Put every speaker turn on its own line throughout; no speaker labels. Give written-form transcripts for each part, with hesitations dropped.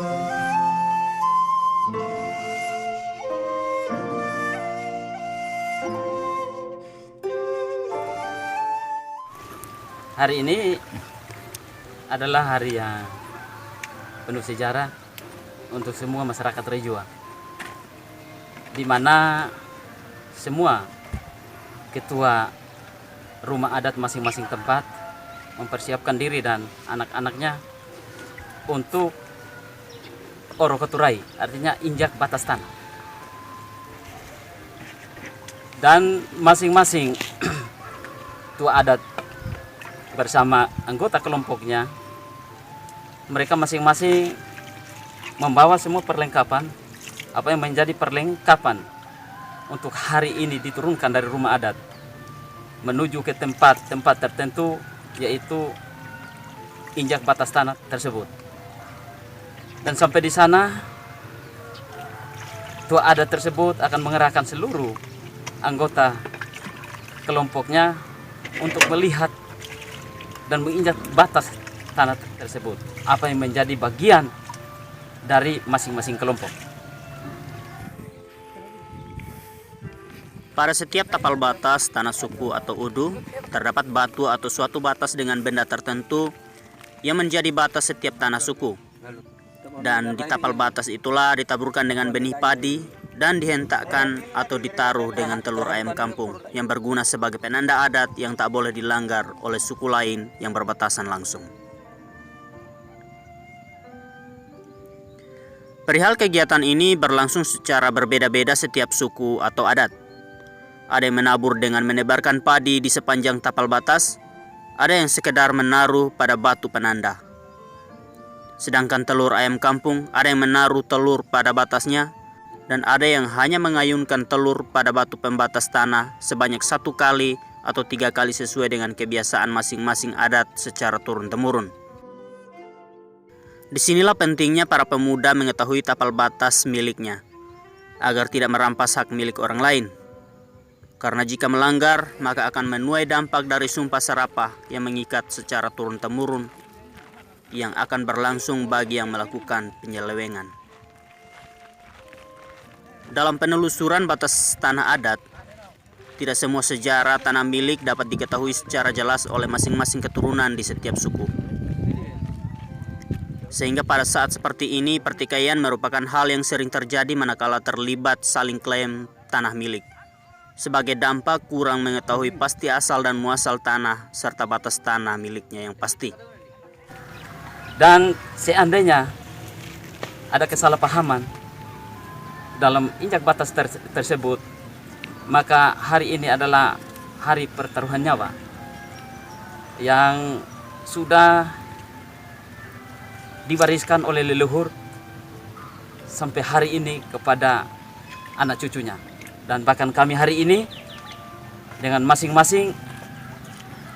Hari ini adalah hari yang penuh sejarah untuk semua masyarakat Rejua, di mana semua ketua rumah adat masing-masing tempat mempersiapkan diri dan anak-anaknya untuk oro keturai, artinya injak batas tanah. Dan masing-masing tua adat bersama anggota kelompoknya, mereka masing-masing membawa semua perlengkapan apa yang menjadi perlengkapan untuk hari ini diturunkan dari rumah adat menuju ke tempat-tempat tertentu, yaitu injak batas tanah tersebut. Dan sampai di sana, tua adat tersebut akan mengerahkan seluruh anggota kelompoknya untuk melihat dan menginjak batas tanah tersebut, apa yang menjadi bagian dari masing-masing kelompok.
Pada setiap tapal batas tanah suku atau udu, terdapat batu atau suatu batas dengan benda tertentu yang menjadi batas setiap tanah suku. Dan di tapal batas itulah ditaburkan dengan benih padi dan dihentakkan atau ditaruh dengan telur ayam kampung yang berguna sebagai penanda adat yang tak boleh dilanggar oleh suku lain yang berbatasan langsung. Perihal kegiatan ini berlangsung secara berbeda-beda setiap suku atau adat. Ada yang menabur dengan menebarkan padi di sepanjang tapal batas, ada yang sekedar menaruh pada batu penanda. Sedangkan telur ayam kampung ada yang menaruh telur pada batasnya, dan ada yang hanya mengayunkan telur pada batu pembatas tanah sebanyak 1 kali atau 3 kali sesuai dengan kebiasaan masing-masing adat secara turun-temurun. Disinilah pentingnya para pemuda mengetahui tapal batas miliknya, agar tidak merampas hak milik orang lain. Karena jika melanggar, maka akan menuai dampak dari sumpah serapah yang mengikat secara turun-temurun, yang akan berlangsung bagi yang melakukan penyelewengan. Dalam penelusuran batas tanah adat, tidak semua sejarah tanah milik dapat diketahui secara jelas oleh masing-masing keturunan di setiap suku. Sehingga pada saat seperti ini, pertikaian merupakan hal yang sering terjadi manakala terlibat saling klaim tanah milik. Sebagai dampak kurang mengetahui pasti asal dan muasal tanah serta batas tanah miliknya yang pasti.
Dan seandainya ada kesalahpahaman dalam injak batas tersebut, maka hari ini adalah hari pertaruhan nyawa yang sudah diwariskan oleh leluhur sampai hari ini kepada anak cucunya. Dan bahkan kami hari ini dengan masing-masing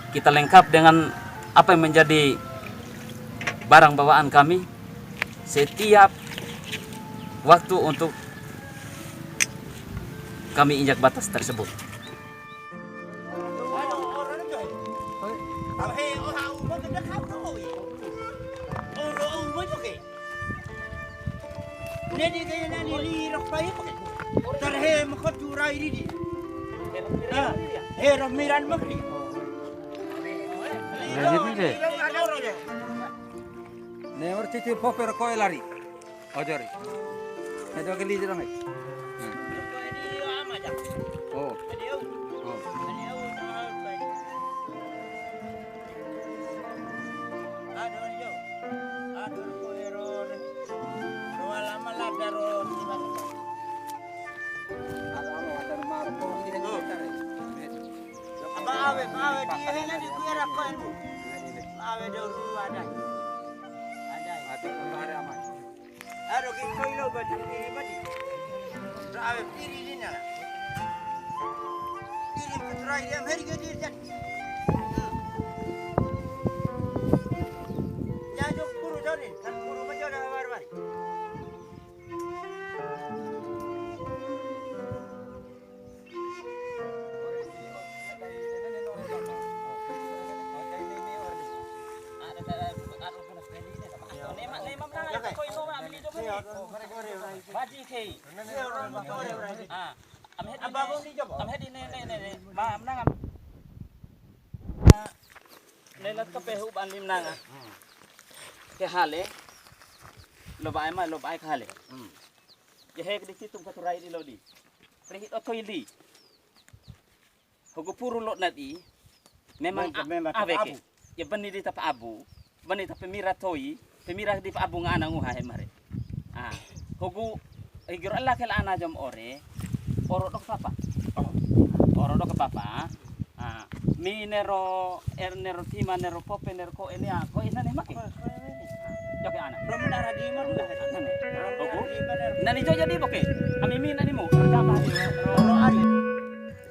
kita lengkap dengan apa yang menjadi barang bawaan kami setiap waktu untuk kami injak batas tersebut. Baji kei. Amhe di ne. Ma menang. Lelat ke pehu ban lim nang. Ke hale. Lobai ma lobai ke hale. Je hek di situ ka turai di lodi. Rihit otoi di. Hugo puru lot nadi. Memang aveke. Ya bani di tapa abu. Bani tapa mira toi. Pemira di pa abu ngana nguha he mare. Hugo igro Allah ke ana jom ore. Oro dok papa. Oro dok papa. Mi nero nero tima nero pope nero ko ini ko ina ne make. Joke ana. Romdara di marulah. Hugo. Nani jo jadi boke. Ami mi nani mo.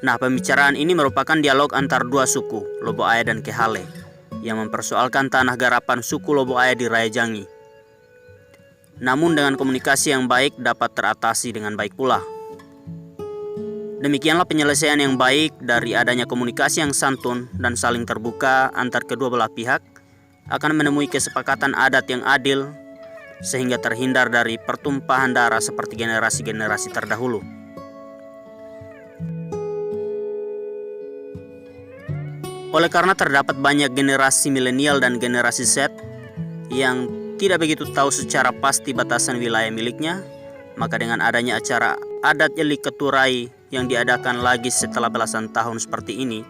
Nah, pembicaraan ini merupakan dialog antar dua suku, Lobo Aya dan Kehale, yang mempersoalkan tanah garapan suku Lobo Aya di Raya Jangi. Namun dengan komunikasi yang baik dapat teratasi dengan baik pula. Demikianlah penyelesaian yang baik dari adanya komunikasi yang santun dan saling terbuka antar kedua belah pihak akan menemui kesepakatan adat yang adil sehingga terhindar dari pertumpahan darah seperti generasi-generasi terdahulu. Oleh karena terdapat banyak generasi milenial dan generasi Z yang tidak begitu tahu secara pasti batasan wilayah miliknya, maka dengan adanya acara adat Jeli Keturai yang diadakan lagi setelah belasan tahun seperti ini,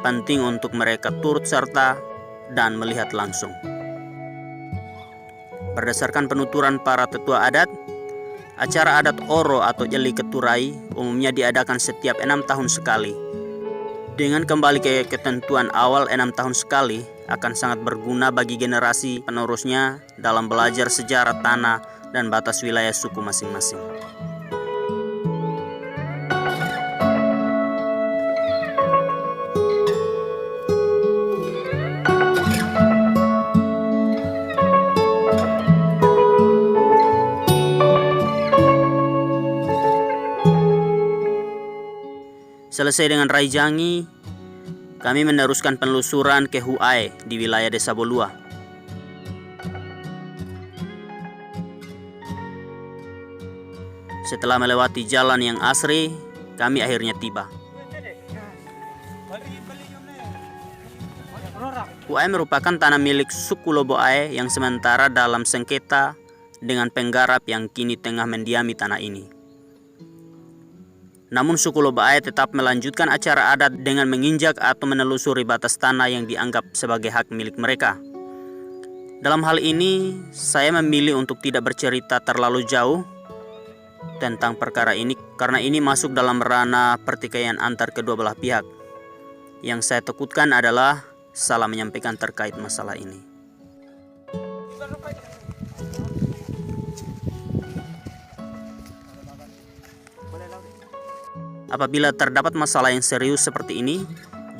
penting untuk mereka turut serta dan melihat langsung. Berdasarkan penuturan para tetua adat, acara adat Oro atau Jeli Keturai umumnya diadakan setiap 6 tahun sekali. Dengan kembali ke ketentuan awal 6 tahun sekali akan sangat berguna bagi generasi penerusnya dalam belajar sejarah tanah dan batas wilayah suku masing-masing. Selesai dengan Rai Jangi, kami meneruskan penelusuran ke Huai di wilayah Desa Bolua. Setelah melewati jalan yang asri, kami akhirnya tiba. Huai merupakan tanah milik suku Lobo Aya yang sementara dalam sengketa dengan penggarap yang kini tengah mendiami tanah ini. Namun suku Lobo Aya tetap melanjutkan acara adat dengan menginjak atau menelusuri batas tanah yang dianggap sebagai hak milik mereka. Dalam hal ini, saya memilih untuk tidak bercerita terlalu jauh tentang perkara ini karena ini masuk dalam ranah pertikaian antar kedua belah pihak. Yang saya takutkan adalah salah menyampaikan terkait masalah ini. Apabila terdapat masalah yang serius seperti ini,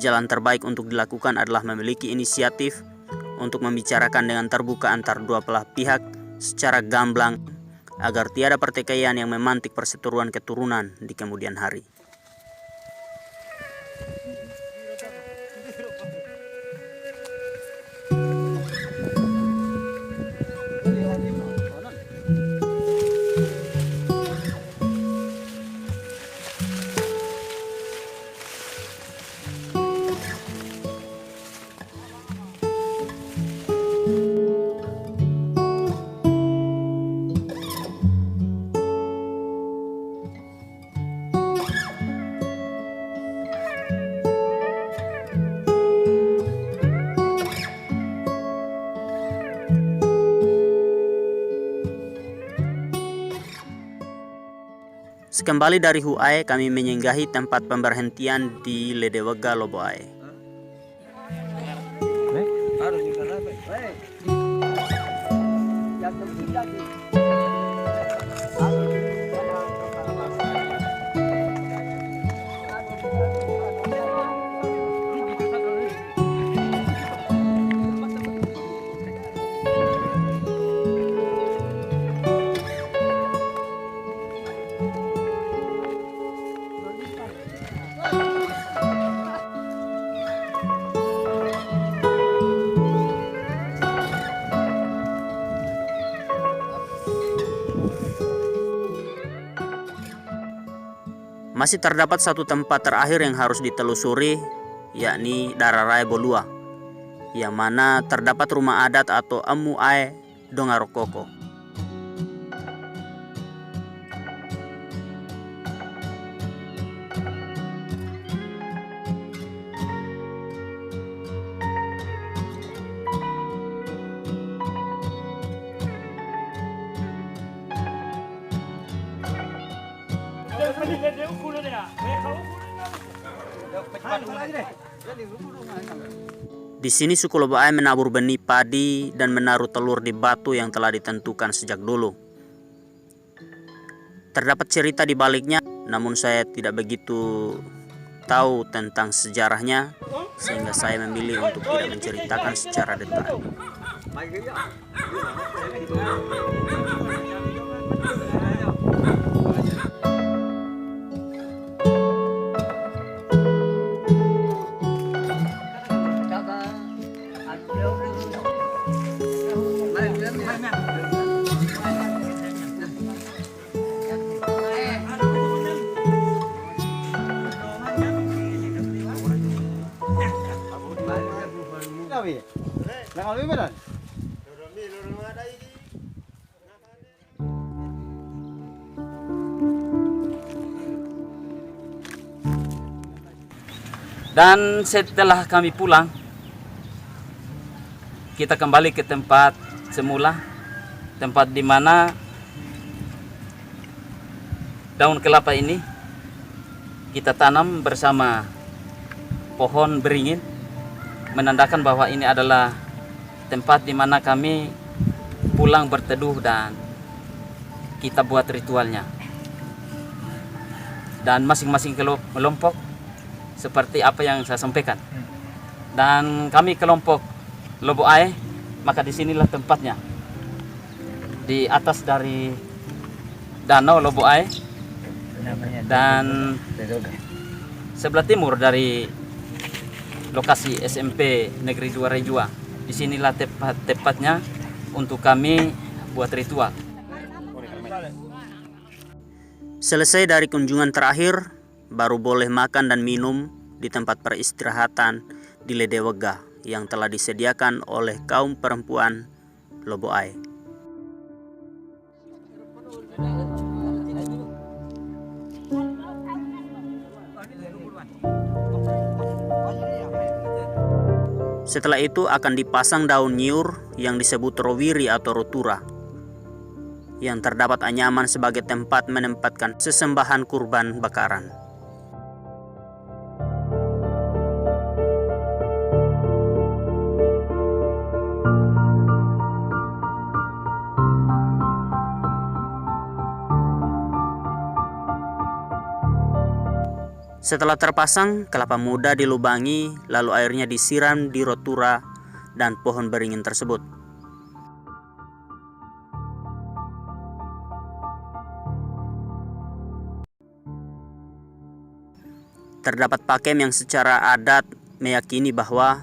jalan terbaik untuk dilakukan adalah memiliki inisiatif untuk membicarakan dengan terbuka antar dua belah pihak secara gamblang agar tiada pertikaian yang memantik perseteruan keturunan di kemudian hari. Sekembali dari Huai, kami menyinggahi tempat pemberhentian di Ledewega Lobo Aya. Masih terdapat satu tempat terakhir yang harus ditelusuri, yakni Dararai Bolua, yang mana terdapat rumah adat atau Amu Ae Dongarokoko. Di sini suku Lobo Ae menabur benih padi dan menaruh telur di batu yang telah ditentukan sejak dulu. Terdapat cerita di baliknya, namun saya tidak begitu tahu tentang sejarahnya, sehingga saya memilih untuk tidak menceritakan secara detail.
Dan setelah kami pulang, kita kembali ke tempat semula, tempat di mana daun kelapa ini kita tanam bersama pohon beringin, menandakan bahwa ini adalah tempat di mana kami pulang berteduh dan kita buat ritualnya. Dan masing-masing kelompok seperti apa yang saya sampaikan. Dan kami kelompok Lobo Ae, maka disinilah tempatnya. Di atas dari danau Lobo Ae dan sebelah timur dari lokasi SMP Negeri 2 Rejua. Disinilah tepatnya untuk kami buat ritual.
Selesai dari kunjungan terakhir, baru boleh makan dan minum di tempat peristirahatan di Ledewega yang telah disediakan oleh kaum perempuan Lobo Ae. Setelah itu akan dipasang daun nyiur yang disebut rowiri atau rotura, yang terdapat anyaman sebagai tempat menempatkan sesembahan kurban bakaran. Setelah terpasang, kelapa muda dilubangi, lalu airnya disiram di rotura dan pohon beringin tersebut. Terdapat pakem yang secara adat meyakini bahwa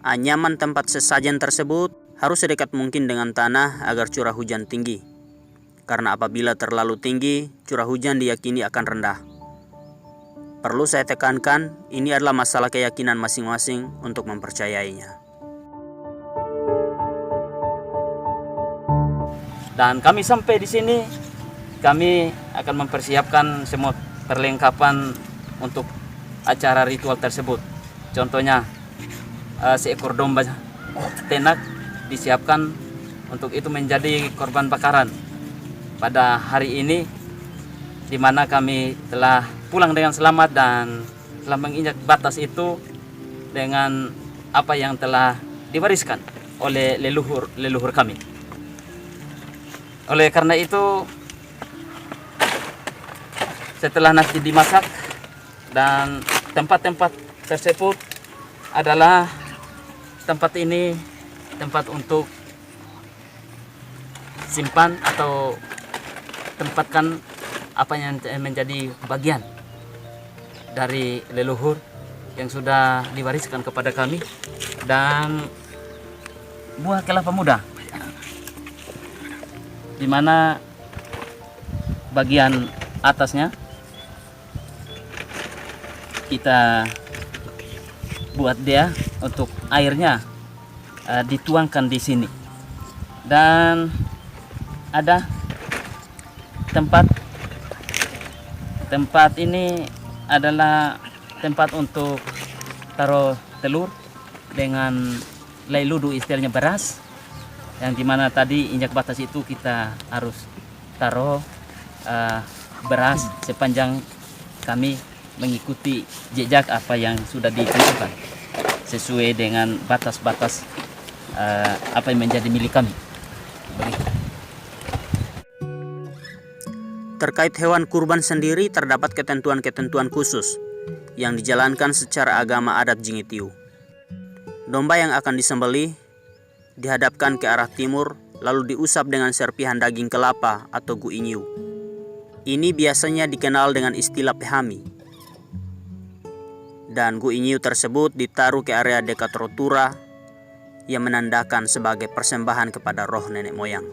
anyaman tempat sesajen tersebut harus sedekat mungkin dengan tanah agar curah hujan tinggi. Karena apabila terlalu tinggi, curah hujan diyakini akan rendah. Perlu saya tekankan, ini adalah masalah keyakinan masing-masing untuk mempercayainya.
Dan kami sampai di sini, kami akan mempersiapkan semua perlengkapan untuk acara ritual tersebut. Contohnya, seekor domba tenak disiapkan untuk itu menjadi korban bakaran pada hari ini, di mana kami telah pulang dengan selamat dan telah menginjak batas itu dengan apa yang telah diwariskan oleh leluhur kami. Oleh karena itu, setelah nasi dimasak dan tempat-tempat tersebut adalah tempat ini tempat untuk simpan atau tempatkan apa yang menjadi bagian dari leluhur yang sudah diwariskan kepada kami, dan buah kelapa muda di mana bagian atasnya kita buat dia untuk airnya dituangkan di sini. Dan ada tempat ini adalah tempat untuk taruh telur dengan lailudu, istilahnya beras, yang dimana tadi injak batas itu kita harus taruh beras sepanjang kami mengikuti jejak apa yang sudah ditentukan sesuai dengan batas-batas apa yang menjadi milik kami. Begitu.
Terkait hewan kurban sendiri terdapat ketentuan-ketentuan khusus yang dijalankan secara agama adat Jingitiu. Domba yang akan disembelih dihadapkan ke arah timur lalu diusap dengan serpihan daging kelapa atau guinyu. Ini biasanya dikenal dengan istilah pehami. Dan guinyu tersebut ditaruh ke area dekat rotura yang menandakan sebagai persembahan kepada roh nenek moyang.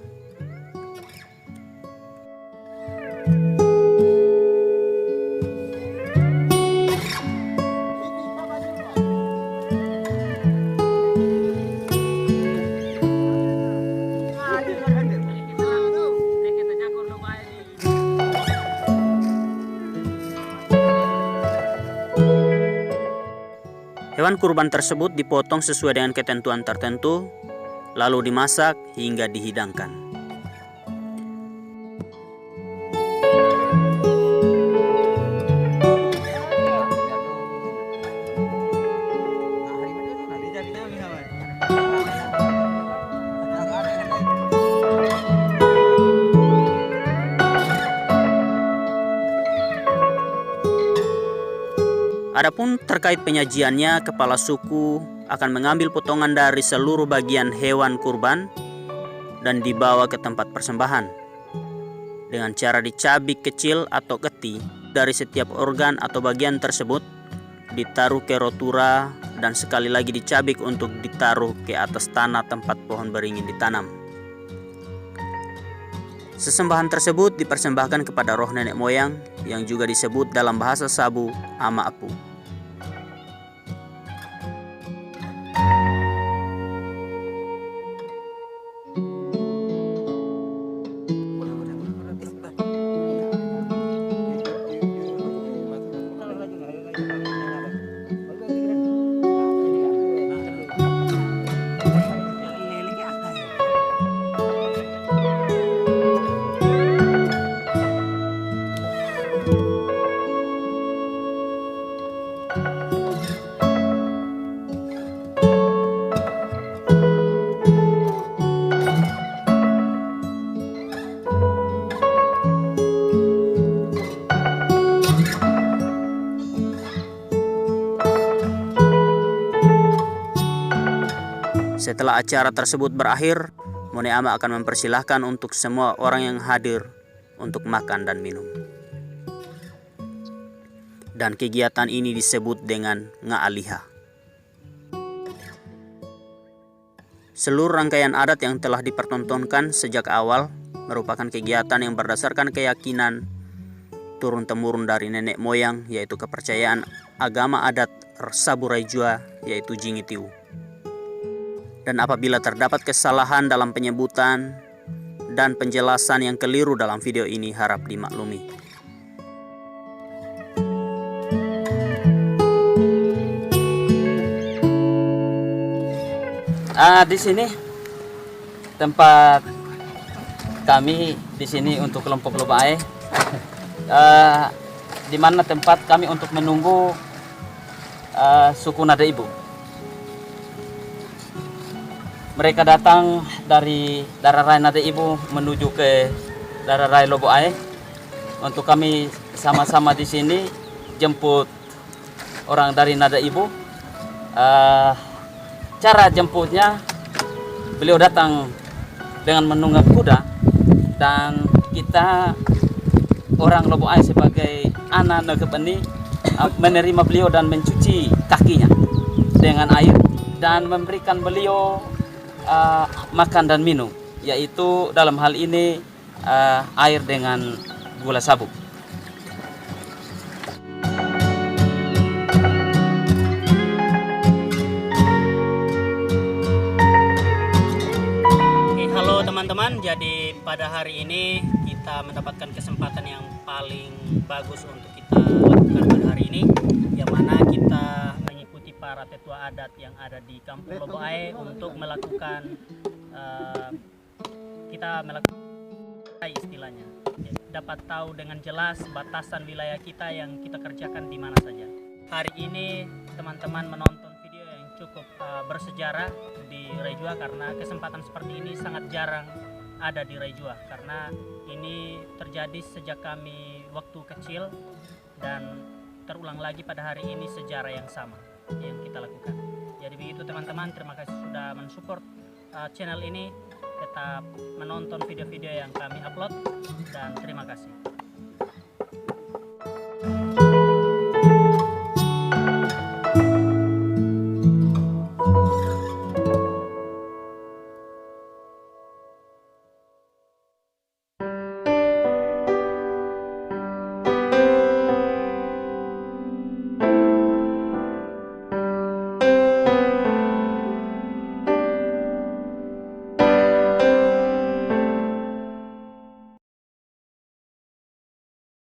Hewan kurban tersebut dipotong sesuai dengan ketentuan tertentu, lalu dimasak hingga dihidangkan. Adapun terkait penyajiannya, kepala suku akan mengambil potongan dari seluruh bagian hewan kurban dan dibawa ke tempat persembahan dengan cara dicabik kecil atau keti dari setiap organ atau bagian tersebut, ditaruh ke rotura dan sekali lagi dicabik untuk ditaruh ke atas tanah tempat pohon beringin ditanam. Sesembahan tersebut dipersembahkan kepada roh nenek moyang yang juga disebut dalam bahasa Sabu Ama Apu. Setelah acara tersebut berakhir, Mone Ama akan mempersilahkan untuk semua orang yang hadir untuk makan dan minum. Dan kegiatan ini disebut dengan Nga'aliha. Seluruh rangkaian adat yang telah dipertontonkan sejak awal merupakan kegiatan yang berdasarkan keyakinan turun-temurun dari nenek moyang, yaitu kepercayaan agama adat Saburai-jua, yaitu Jingitiu. Dan apabila terdapat kesalahan dalam penyebutan dan penjelasan yang keliru dalam video ini, harap dimaklumi.
Di sini tempat kami di sini untuk kelompok Lobae, di mana tempat kami untuk menunggu suku Nada Ibu. Mereka datang dari daerah Rai Nada Ibu menuju ke daerah Rai Lobae untuk kami sama-sama di sini jemput orang dari Nada Ibu. Cara jemputnya, beliau datang dengan menunggang kuda dan kita orang Lobae sebagai anak negep ini menerima beliau dan mencuci kakinya dengan air dan memberikan beliau makan dan minum, yaitu dalam hal ini air dengan gula sabuk.
jadi pada hari ini kita mendapatkan kesempatan yang paling bagus untuk kita lakukan pada hari ini, yang mana kita mengikuti para tetua adat yang ada di Kampung Loboae untuk melakukan istilahnya dapat tahu dengan jelas batasan wilayah kita yang kita kerjakan di mana saja. Hari ini teman-teman menonton video yang cukup bersejarah di Rejua, karena kesempatan seperti ini sangat jarang ada di Rejua, karena ini terjadi sejak kami waktu kecil dan terulang lagi pada hari ini sejarah yang sama yang kita lakukan. Jadi begitu teman-teman, terima kasih sudah mensupport channel ini. Tetap menonton video-video yang kami upload dan terima kasih.